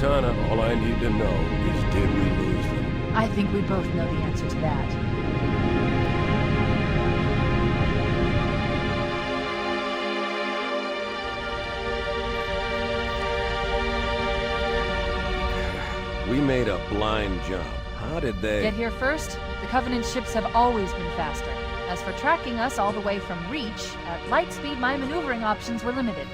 Cortana, all I need to know is did we lose them? I think we both know the answer to that. We made a blind jump. How did they... Get here first? The Covenant ships have always been faster. As for tracking us all the way from Reach, at light speed my maneuvering options were limited.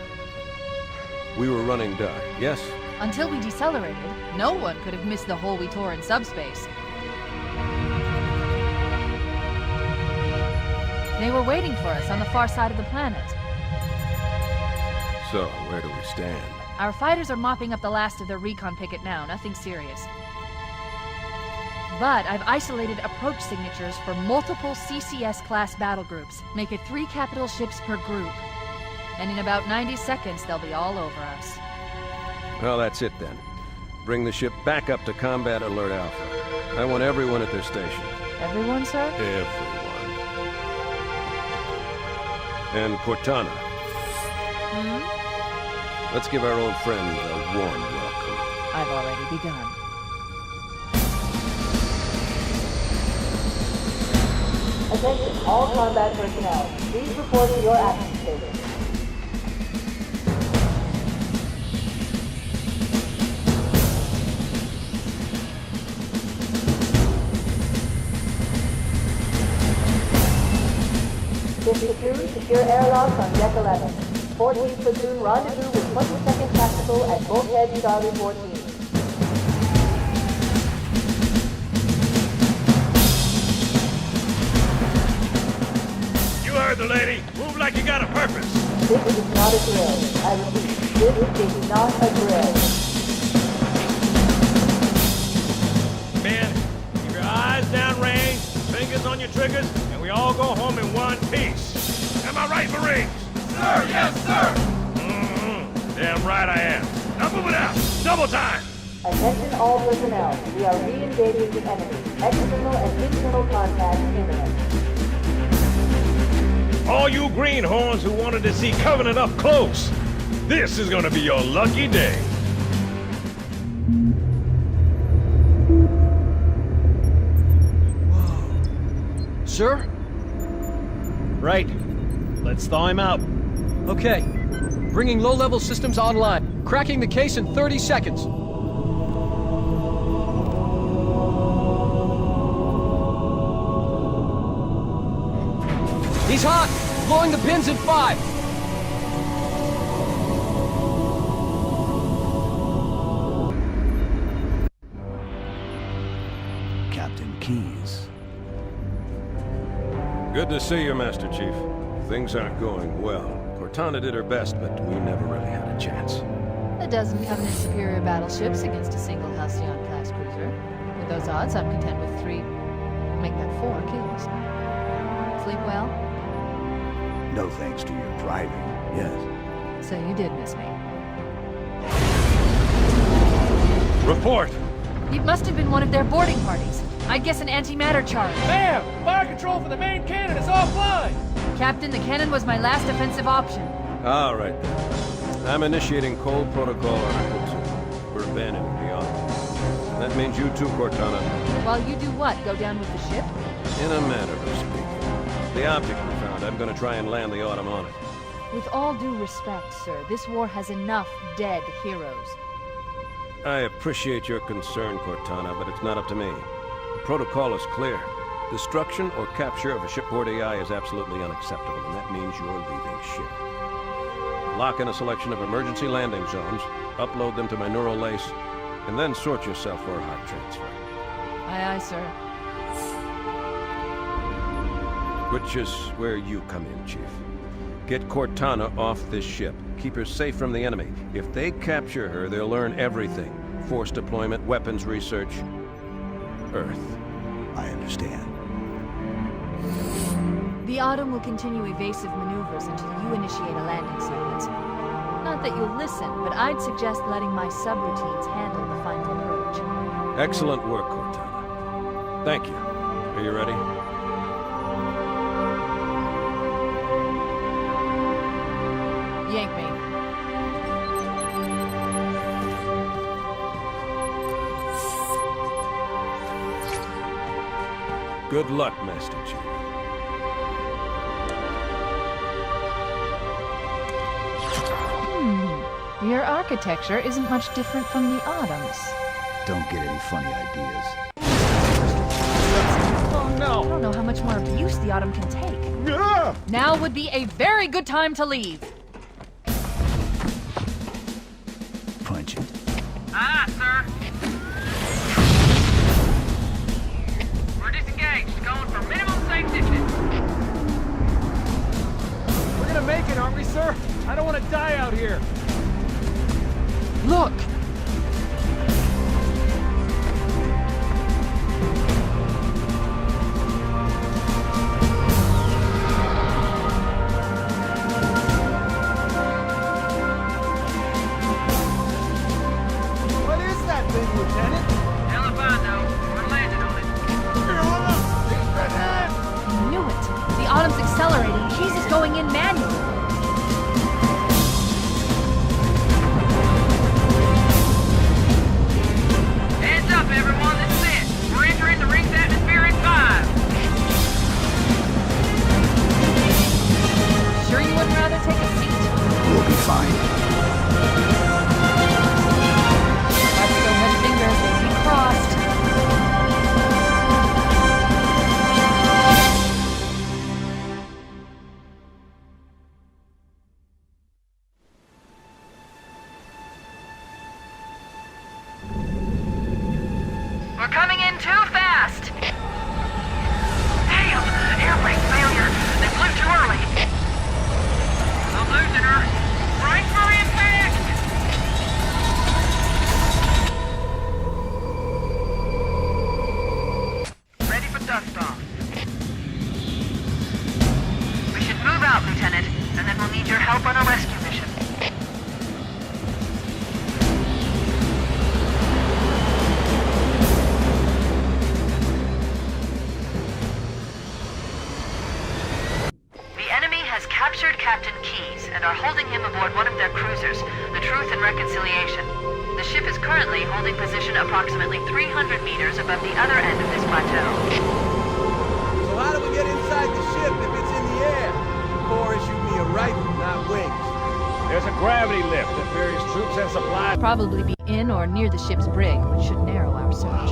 We were running dark, yes? Until we decelerated, no one could have missed the hole we tore in subspace. They were waiting for us on the far side of the planet. So, where do we stand? Our fighters are mopping up the last of their recon picket now, nothing serious. But I've isolated approach signatures for multiple CCS-class battle groups. Make it 3 capital ships per group. And in about 90 seconds, they'll be all over us. Well, that's it then. Bring the ship back up to Combat Alert Alpha. I want everyone at their stations. Everyone, sir? Everyone. And Cortana. Hmm? Let's give our old friend a warm welcome. I've already begun. Attention all combat personnel. Please report to your action station. Secure airlocks on Deck 11. 14th Platoon rendezvous with 22nd Tactical at Bulkhead Charlie 14. You heard the lady. Move like you got a purpose. This is not a drill. I repeat, this is not a drill. Men, keep your eyes downrange, fingers on your triggers, and we all go home in one piece. Am I right, Marines? Sir, yes, sir! Damn right I am. Now move it out. Double time! Attention all personnel. We are re-engaging the enemy. External and internal contact imminent. All you greenhorns who wanted to see Covenant up close, this is gonna be your lucky day. Sir? Right. Let's thaw him out. Okay. Bringing low-level systems online. Cracking the case in 30 seconds. He's hot! Blowing the pins in 5! Captain Keyes. Good to see you, Master Chief. Things aren't going well. Cortana did her best, but we never really had a chance. A dozen Covenant superior battleships against a single Halcyon-class cruiser. With those odds, I'm content with 3, make that 4 kills. Sleep well? No thanks to your driving, yes. So you did miss me. Report! It must have been one of their boarding parties. I'd guess an antimatter charge. Ma'am! Fire control for the main cannon is offline! Captain, the cannon was my last offensive option. All right, then. I'm initiating cold protocol Article 2. We're abandoning the office. That means you too, Cortana. While you do what? Go down with the ship? In a manner of speaking. The object we found, I'm gonna try and land the Autumn on it. With all due respect, sir, this war has enough dead heroes. I appreciate your concern, Cortana, but it's not up to me. The protocol is clear. Destruction or capture of a shipboard AI is absolutely unacceptable, and that means you're leaving ship. Lock in a selection of emergency landing zones, upload them to my neural lace, and then sort yourself for a heart transfer. Aye, aye, sir. Which is where you come in, Chief. Get Cortana off this ship. Keep her safe from the enemy. If they capture her, they'll learn everything. Force deployment, weapons research, Earth. I understand. The Autumn will continue evasive maneuvers until you initiate a landing sequence. Not that you'll listen, but I'd suggest letting my subroutines handle the final approach. Excellent work, Cortana. Thank you. Are you ready? Yank me. Good luck, Master Chief. Your architecture isn't much different from the Autumn's. Don't get any funny ideas. Oh I no! don't know how much more abuse the Autumn can take. Now would be a very good time to leave. Punch it. Aye, sir. We're disengaged, going for minimum safe distance. We're gonna make it, aren't we, sir? I don't want to die out here. Look! What is that thing, Lieutenant? Hell if I know. We're landing on it. Knew it. The Autumn's accelerating. Cheese is going in manually. Hands up, everyone. This is it. We're entering the ring's atmosphere in 5. Sure you wouldn't rather take a seat? We'll be fine. That's so much fingers will be crossed. We're coming in too fast. Damn! Air brake failure. They flew too early. I'm losing her. Brace for impact! Ready for dust off. We should move out, Lieutenant, and then we'll need your help on a rescue mission. The enemy has captured Captain Keyes and are holding him aboard one of their cruisers, the Truth and Reconciliation. The ship is currently holding position approximately 300 meters above the other end of this plateau. So how do we get inside the ship if it's in the air? Corps issued me a rifle, not wings. There's a gravity lift that various troops and supplies. Probably be in or near the ship's brig, which should narrow our search.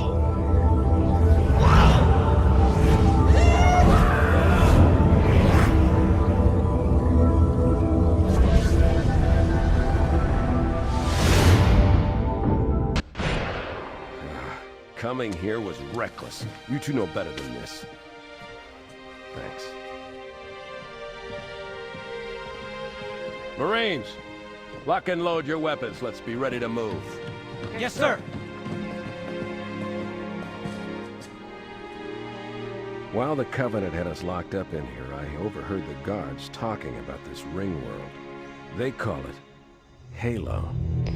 Coming here was reckless. You two know better than this. Thanks. Marines, lock and load your weapons. Let's be ready to move. Yes, sir. While the Covenant had us locked up in here, I overheard the guards talking about this ring world. They call it Halo.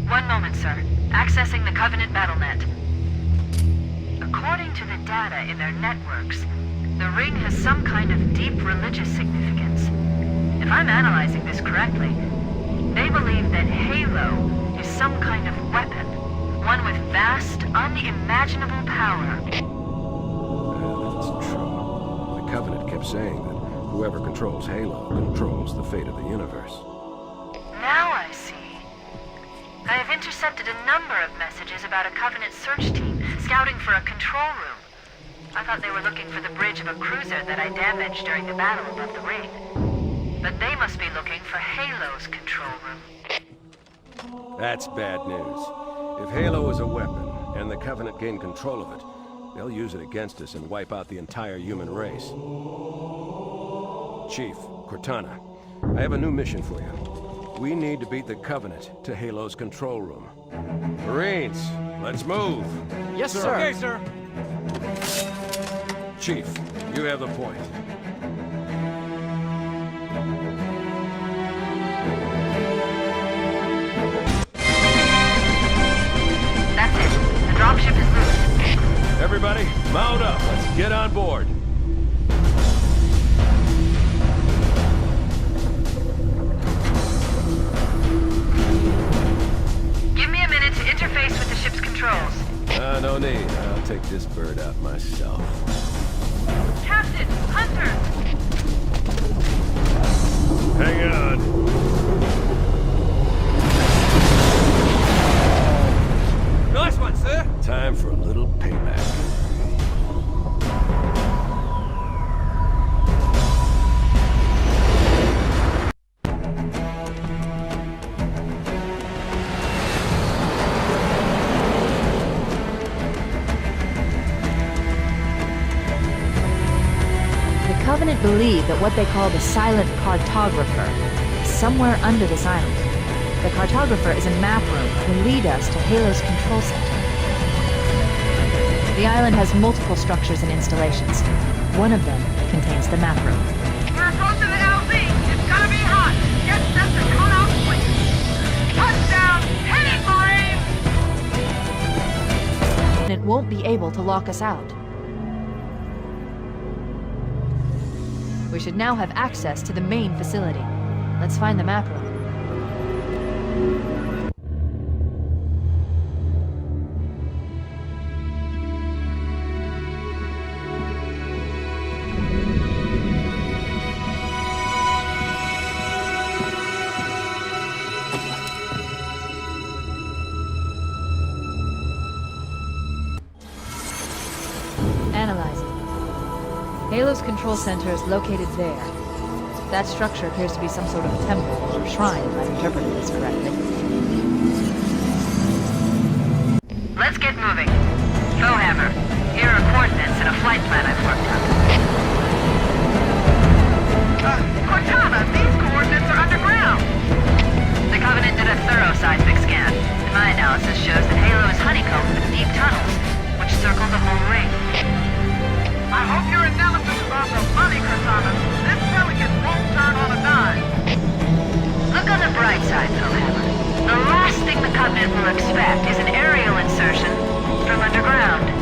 One moment, sir. Accessing the Covenant BattleNet. According to the data in their networks, the ring has some kind of deep religious significance. If I'm analyzing this correctly, they believe that Halo is some kind of weapon, one with vast, unimaginable power. That's true. The Covenant kept saying that whoever controls Halo controls the fate of the universe. Now I see. I have intercepted a number of messages about a Covenant search team scouting for a control room. I thought they were looking for the bridge of a cruiser that I damaged during the battle above the ring. But they must be looking for Halo's control room. That's bad news. If Halo is a weapon, and the Covenant gain control of it, they'll use it against us and wipe out the entire human race. Chief, Cortana, I have a new mission for you. We need to beat the Covenant to Halo's control room. Marines, let's move! Yes, sir. Okay, sir. Chief, you have the point. That's it. The dropship is loose. Everybody, mount up. Let's get on board. Give me a minute to interface with the ship's controls. No need. I'll take this bird out myself. Captain! Hunter! Hang on. Nice one, sir. Time for a little payback. The Covenant believe that what they call the Silent Cartographer is somewhere under this island. The Cartographer is a map room that will lead us to Halo's control center. The island has multiple structures and installations. One of them contains the map room. We're approaching the LZ! It's gonna be hot! Get set to come out quick! Touchdown! Hit it, Marines! And it won't be able to lock us out. We should now have access to the main facility. Let's find the map room. Analyzing. Halo's control center is located there. That structure appears to be some sort of temple or shrine, if I've interpreted this correctly. Let's get moving. Foehammer, here are coordinates and a flight plan I've worked out. Cortana, these coordinates are underground! The Covenant did a thorough seismic scan, and my analysis shows that Halo is honeycombed with deep tunnels, which circle the whole ring. I hope your analysis about the money, Cortana. This delegate won't turn on a dime. Look on the bright side, Foehammer. The last thing the Covenant will expect is an aerial insertion from underground.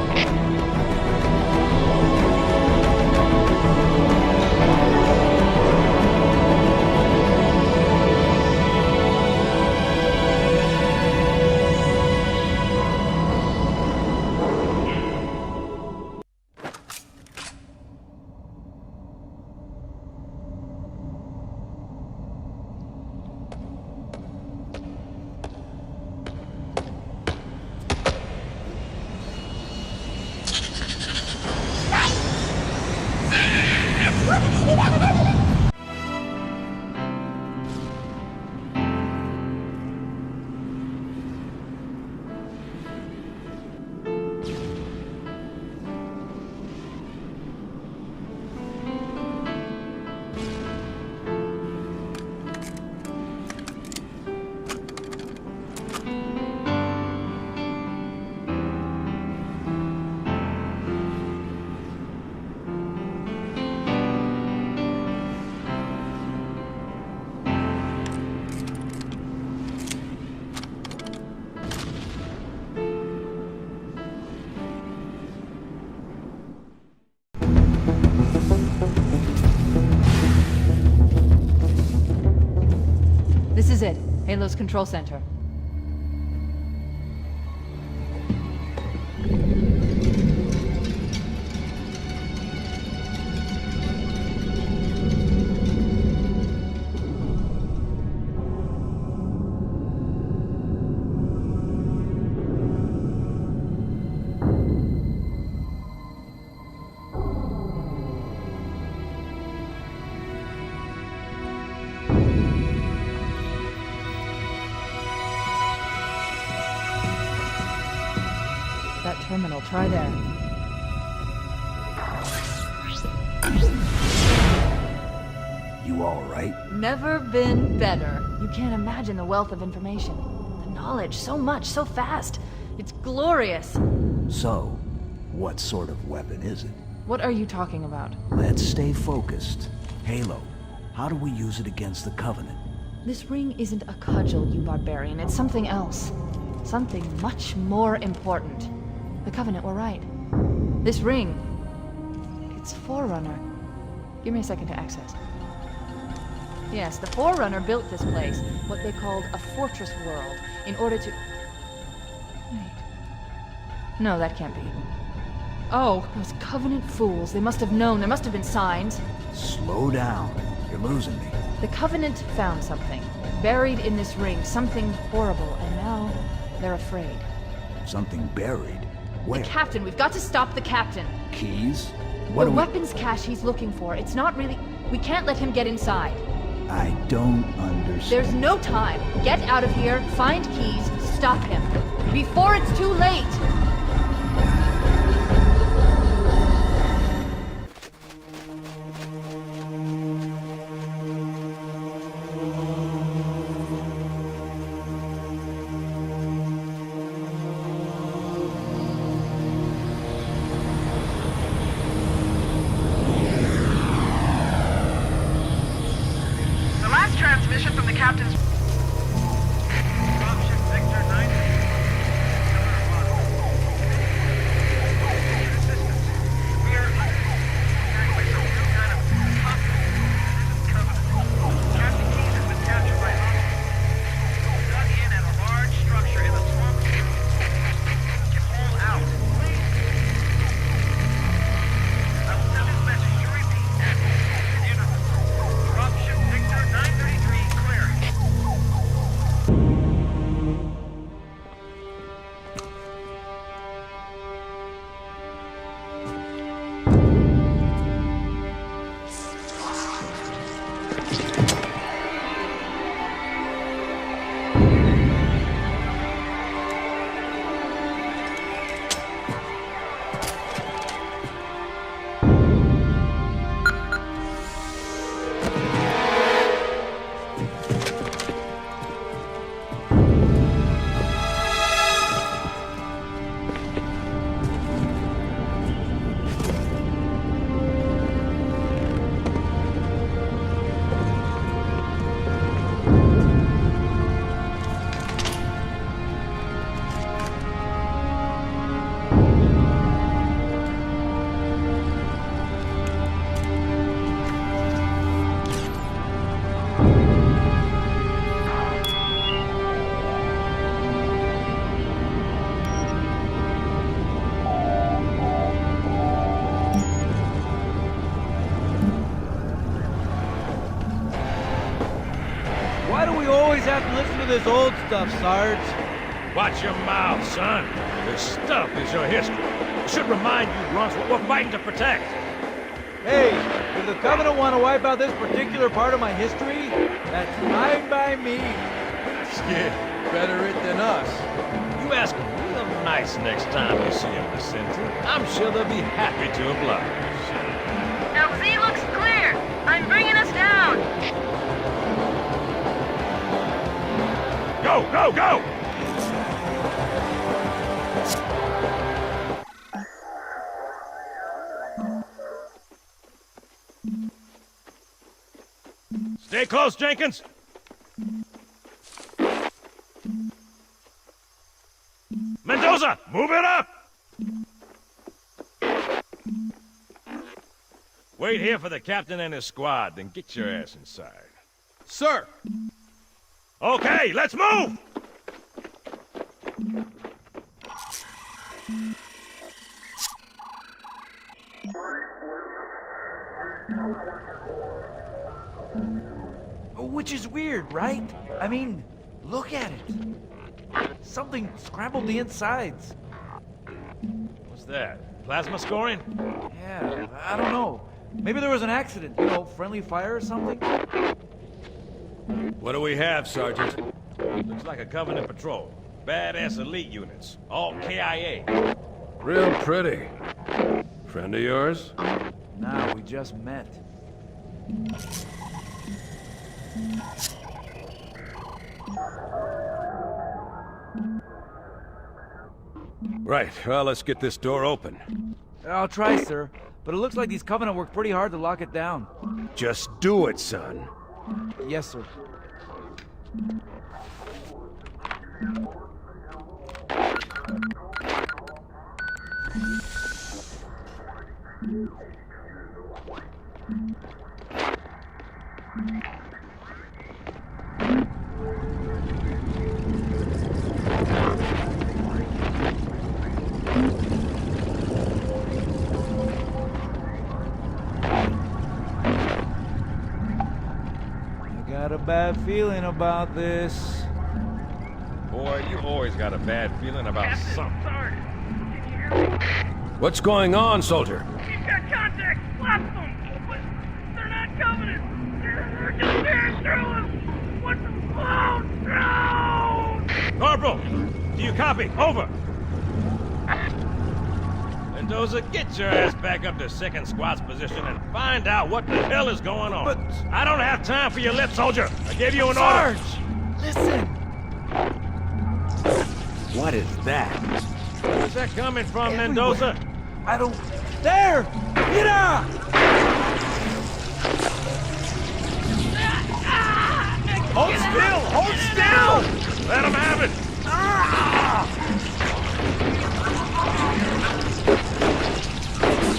This is it. Halo's control center. That terminal, try there. You all right? Never been better. You can't imagine the wealth of information. The knowledge, so much, so fast. It's glorious. So, what sort of weapon is it? What are you talking about? Let's stay focused. Halo, how do we use it against the Covenant? This ring isn't a cudgel, you barbarian. It's something else. Something much more important. The Covenant were right. This ring, it's Forerunner. Give me a second to access. Yes, the Forerunner built this place, what they called a fortress world, in order to... Wait. No, that can't be. Oh, those Covenant fools. They must have known. There must have been signs. Slow down. You're losing me. The Covenant found something. Buried in this ring. Something horrible. And now they're afraid. Something buried. Where? The captain. We've got to stop the captain. Keys? What The do we... weapons cache he's looking for. It's not really... We can't let him get inside. I don't understand. There's no time. Get out of here, find keys, stop him. Before it's too late! The last transmission from the captain's... Dropship Victor 9. We are attacked by some new kind of hostile Covenant. Captain Keys has been captured by hostiles. Dug in at a large structure in the swamp. Get all out, please. I will send this message to repeat. Dropship Victor 933 clear. Why do we always have to listen to this old stuff, Sarge? Watch your mouth, son. This stuff is your history. It should remind you, drunks, what we're fighting to protect. Hey, if the Covenant want to wipe out this particular part of my history, that's fine by me. Yeah, better it than us. You ask them real nice next time you see them, Vicente. I'm sure they'll be happy to oblige. LZ looks clear. I'm bringing us down. Go, go, go! Stay close, Jenkins. Mendoza, move it up! Wait here for the captain and his squad, then get your ass inside. Sir! Okay, let's move! Which is weird, right? I mean, look at it. Something scrambled the insides. What's that? Plasma scoring? Yeah, I don't know. Maybe there was an accident, you know, friendly fire or something? What do we have, Sergeant? Looks like a Covenant patrol. Badass elite units. All KIA. Real pretty. Friend of yours? Nah, we just met. Right, well, let's get this door open. I'll try, sir. But it looks like these Covenant worked pretty hard to lock it down. Just do it, son. Yes, sir. bad feeling about this. Boy, you always got a bad feeling about something. Sarge, can you hear me? What's going on, soldier? We've got contact. Blast them. But they're not Covenant. They're just tearing through us. What the? Oh, no! Corporal, do you copy? Over. Mendoza, get your ass back up to second squad's position and find out what the hell is going on. But I don't have time for your lip, soldier. I gave you an Sarge, order. listen. What is that? Where's that coming from, Mendoza? I don't... There! Mira! Hold still! Hold still! Let him have it.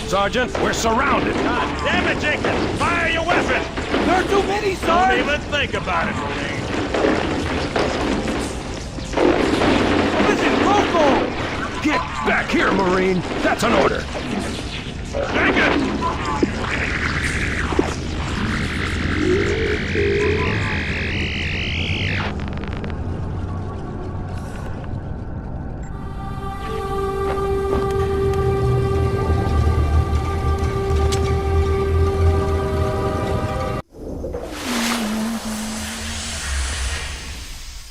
Sergeant, we're surrounded. God damn it, Jenkins! Fire your weapon! There are too many, Sarge! Don't even think about it, Marine. Listen, Rocco! Get back here, Marine! That's an order! Jenkins!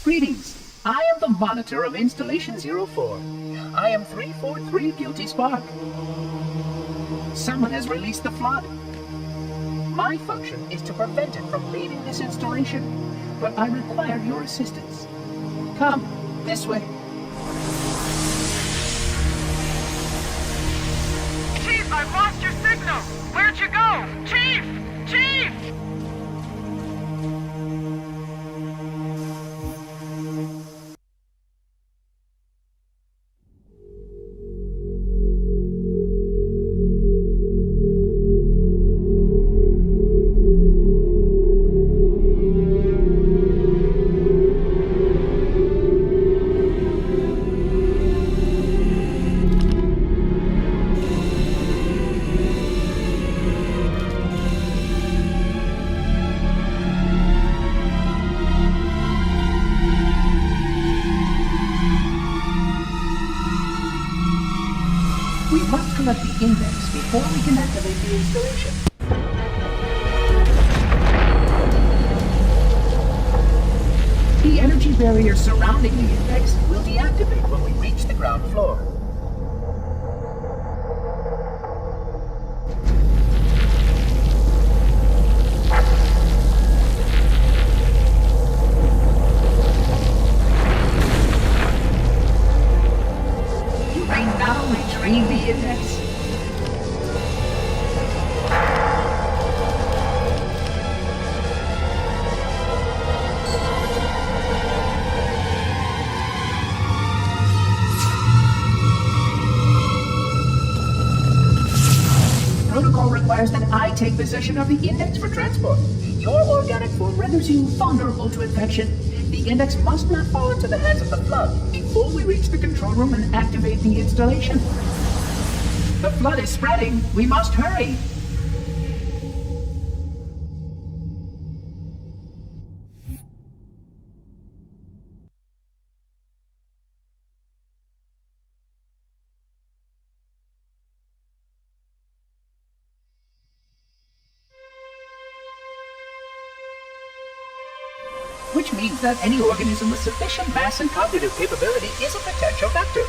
Greetings. I am the monitor of Installation 04. I am 343 Guilty Spark. Someone has released the flood. My function is to prevent it from leaving this installation, but I require your assistance. Come, this way. Chief, I've lost your signal! Where'd you go? Chief! Chief! We must collect the index before we can activate the installation. The energy barrier surrounding the index will deactivate when we reach the ground floor. You may now retrieve the index. Protocol requires that I take possession of the index for transport. Your organic form renders you vulnerable to infection. The index must not fall into the hands of the flood before we reach the control room and activate the installation. The flood is spreading. We must hurry. Which means that any organism with sufficient mass and cognitive capability is a potential vector.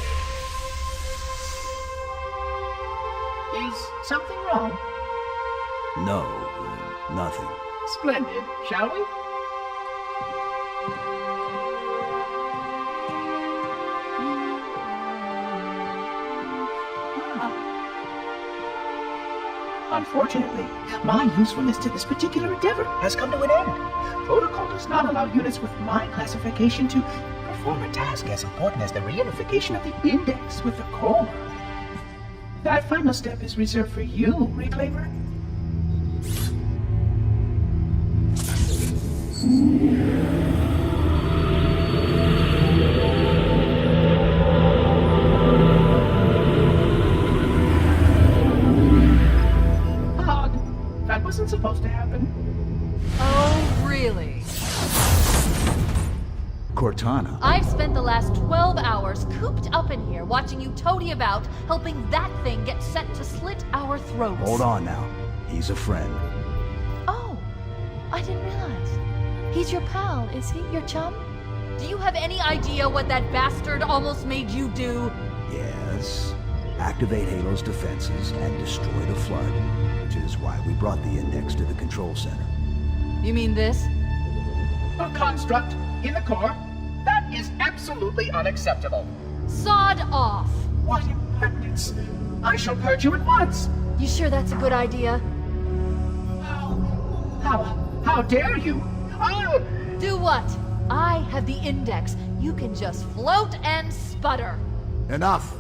Is something wrong? No, nothing. Splendid, shall we? Unfortunately, my usefulness to this particular endeavor has come to an end. Protocol does not allow units with my classification to perform a task as important as the reunification of the index with the core. That final step is reserved for you, Reclaimer. Odd. That wasn't supposed to happen. Oh, really? Cortana. I've spent the last 12 hours cooped up in here watching you toady about, helping that thing get set to slit our throats. Hold on now. He's a friend. Oh, I didn't realize. He's your pal, is he? Your chum? Do you have any idea what that bastard almost made you do? Yes. Activate Halo's defenses and destroy the Flood, which is why we brought the Index to the control center. You mean this? A construct in the core? That is absolutely unacceptable. Sod off! What impertinence! I shall purge you at once! You sure that's a good idea? How dare you? I'll... Do what? I have the Index. You can just float and sputter. Enough!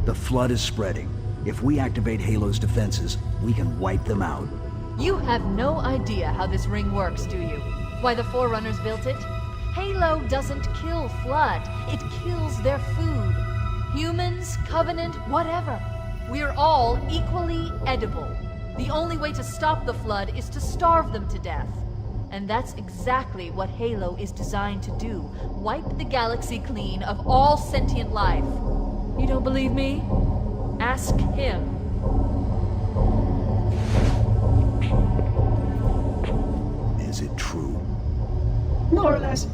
The Flood is spreading. If we activate Halo's defenses, we can wipe them out. You have no idea how this ring works, do you? Why the Forerunners built it? Halo doesn't kill Flood. It kills their food. Humans, Covenant, whatever. We're all equally edible. The only way to stop the Flood is to starve them to death. And that's exactly what Halo is designed to do. Wipe the galaxy clean of all sentient life. You don't believe me? Ask him. Is it true? More or less.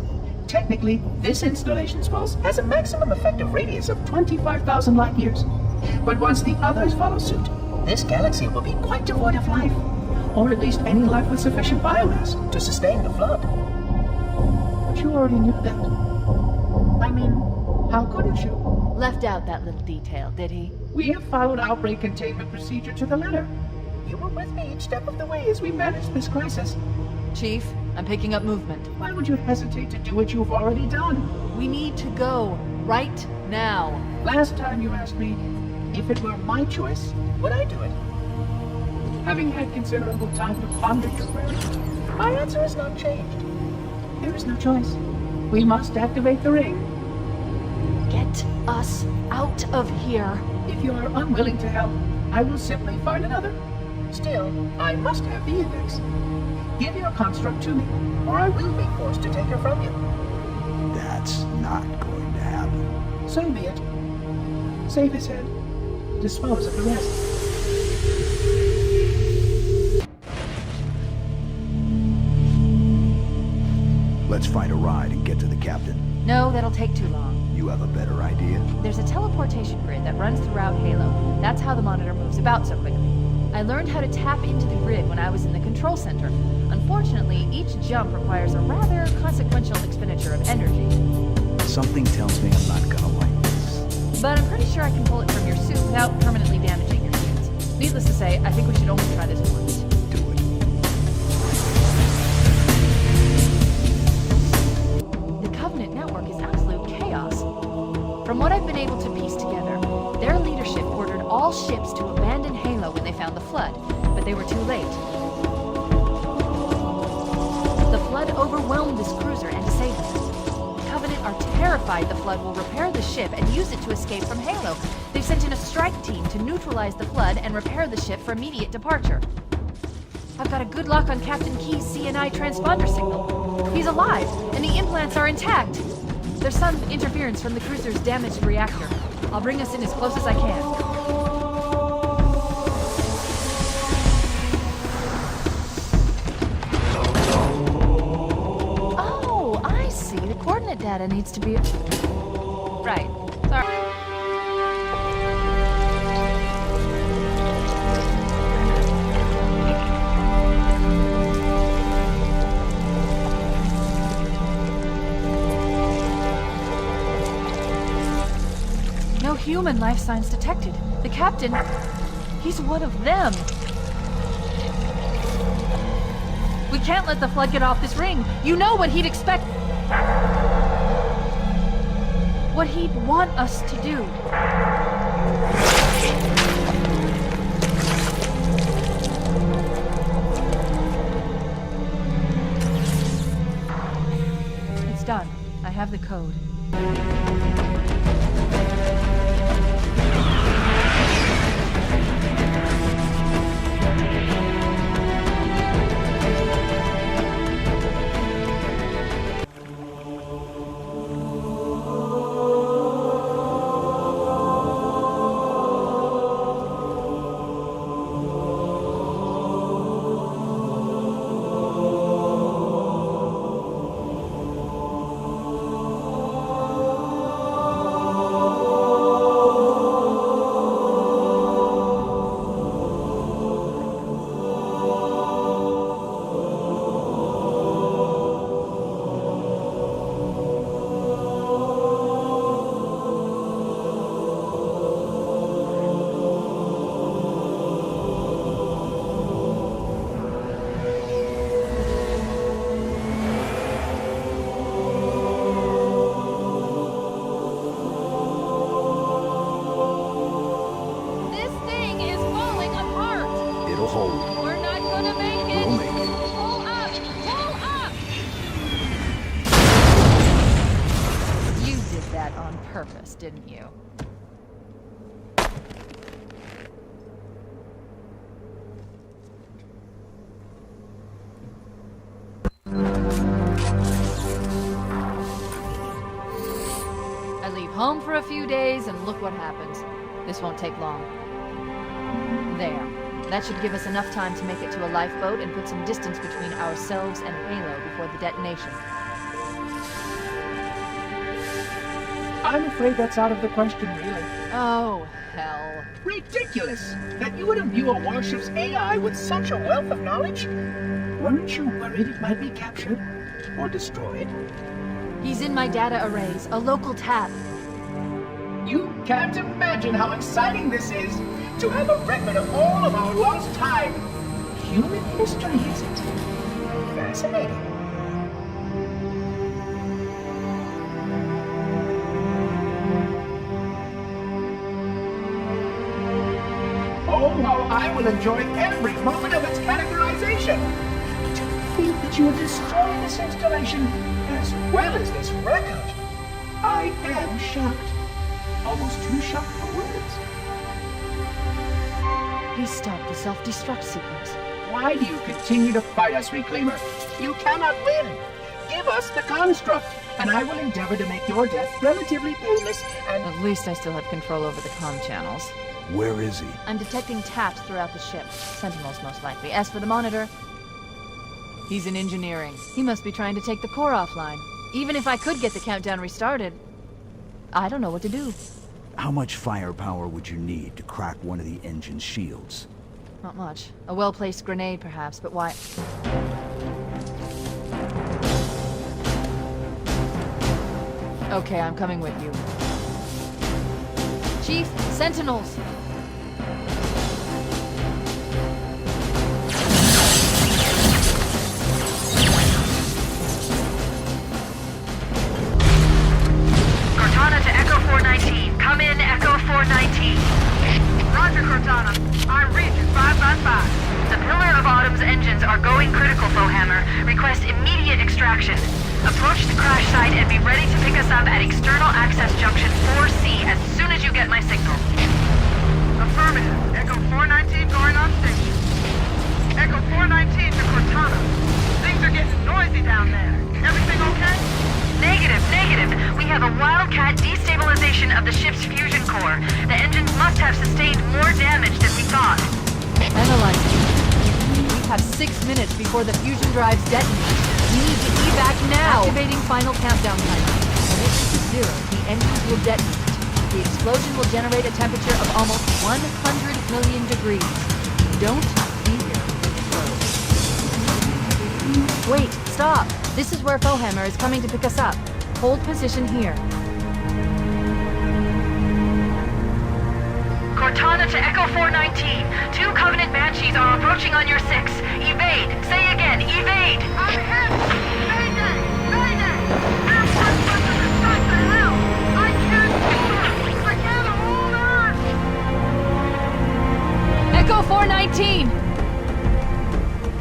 Technically, this installation's pulse has a maximum effective radius of 25,000 light years. But once the others follow suit, this galaxy will be quite devoid of life. Or at least any life with sufficient biomass to sustain the Flood. But you already knew that. I mean, how couldn't you? Left out that little detail, did he? We have followed outbreak containment procedure to the letter. You were with me each step of the way as we managed this crisis. Chief, I'm picking up movement. Why would you hesitate to do what you've already done? We need to go. Right now. Last time you asked me, if it were my choice, would I do it? Having had considerable time to ponder your query, my answer has not changed. There is no choice. We must activate the ring. Get us out of here. If you are unwilling to help, I will simply find another. Still, I must have the Index. Give your construct to me, or I will be forced to take her from you. That's not going to happen. So be it. Save his head. Dispose of the rest. Let's find a ride and get to the captain. No, that'll take too long. You have a better idea? There's a teleportation grid that runs throughout Halo. That's how the monitor moves about so quickly. I learned how to tap into the grid when I was in the control center. Unfortunately, each jump requires a rather consequential expenditure of energy. Something tells me I'm not gonna like this. But I'm pretty sure I can pull it from your suit without permanently damaging your suits. Needless to say, I think we should only try this once. Do it. The Covenant network is absolute chaos. From what I've been able to piece together, their leadership ordered all ships to abandon Halo when they found the Flood, but they were too late. The Flood overwhelmed this cruiser and disabled it. The Covenant are terrified the Flood will repair the ship and use it to escape from Halo. They've sent in a strike team to neutralize the Flood and repair the ship for immediate departure. I've got a good lock on Captain Key's CNI transponder signal. He's alive, and the implants are intact. There's some interference from the cruiser's damaged reactor. I'll bring us in as close as I can. Oh, I see. The coordinate data needs to be... Right. Sorry. No human life signs detected. The captain, he's one of them. We can't let the Flood get off this ring. You know what he'd expect. What he'd want us to do. It's done. I have the code. on purpose, didn't you? I leave home for a few days, and look what happens. This won't take long. There. That should give us enough time to make it to a lifeboat and put some distance between ourselves and Halo before the detonation. I'm afraid that's out of the question, really. Oh, hell. Ridiculous! That you would imbue a warship's AI with such a wealth of knowledge? Weren't you worried it might be captured? Or destroyed? He's in my data arrays, a local tab. You can't imagine how exciting this is! To have a record of all of our lost time! Human history, is it? Fascinating. Oh, how I will enjoy every moment of its categorization! To think that you would destroy this installation as well as this record! I am shocked. Almost too shocked for words. He stopped the self-destruct sequence. Why do you continue to fight us, Reclaimer? You cannot win! Give us the construct, and I will endeavor to make your death relatively painless and... At least I still have control over the comm channels. Where is he? I'm detecting taps throughout the ship. Sentinels, most likely. As for the monitor, he's in engineering. He must be trying to take the core offline. Even if I could get the countdown restarted, I don't know what to do. How much firepower would you need to crack one of the engine's shields? Not much. A well-placed grenade, perhaps, but why? Okay, I'm coming with you. Chief, Sentinels! Cortana to Echo 419. Come in, Echo 419. Roger, Cortana. I read you 555. The Pillar of Autumn's engines are going critical, Foehammer. Request immediate extraction. Approach the crash site and be ready to pick us up at External Access Junction 4C as soon as you get my signal. Affirmative. Echo 419 going on station. Echo 419 to Cortana. Things are getting noisy down there. Everything okay? Negative. We have a Wildcat destabilization of the ship's fusion core. The engines must have sustained more damage than we thought. Analyzing. We have 6 minutes before the fusion drives detonate. We need to evac now! Activating final countdown timer. When it reaches 0, the engines will detonate. The explosion will generate a temperature of almost 100 million degrees. Don't be here. Wait, stop! This is where Foehammer is coming to pick us up. Hold position here. Cortana to Echo 419. 2 Covenant Banshees are approaching on your 6. Evade. Say again, evade. I'm hit! Mayday! Mayday! There's one person inside the hell! I can't hold her! I can't hold her! Echo 419!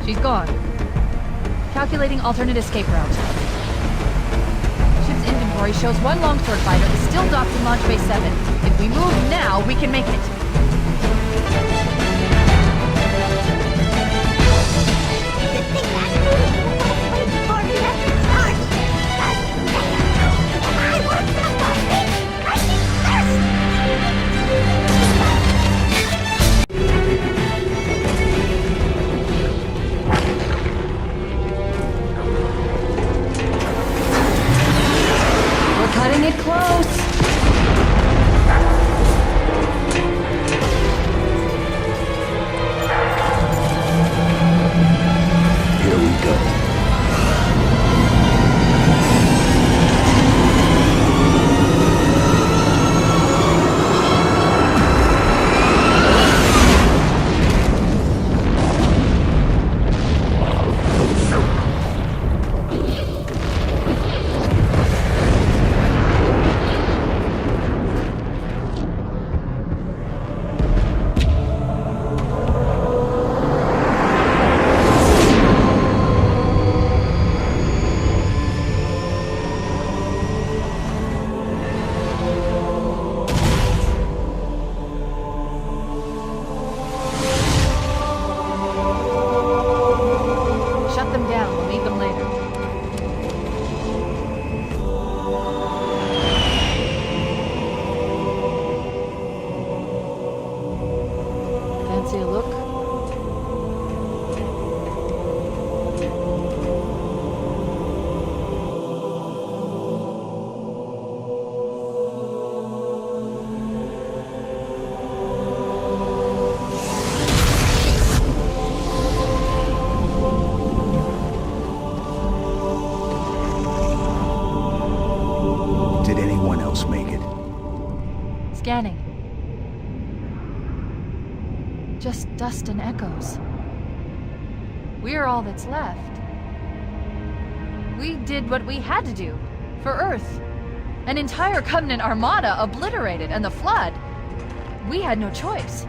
She's gone. Calculating alternate escape route. Ship's inventory shows 1 longsword fighter is still docked in Launch Bay 7. If we move now, we can make it. Cutting it close! Here we go. anyone else make it? Scanning. Just dust and echoes. We're all that's left. We did what we had to do. For Earth. An entire Covenant armada obliterated, and the Flood. We had no choice.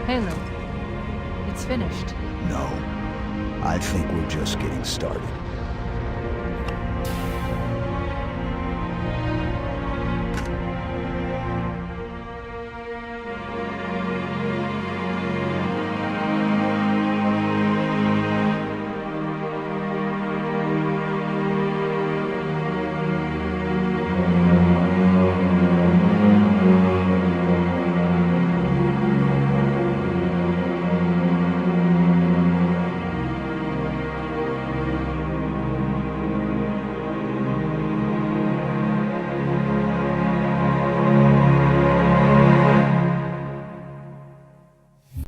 Halo. It's finished. No. I think we're just getting started.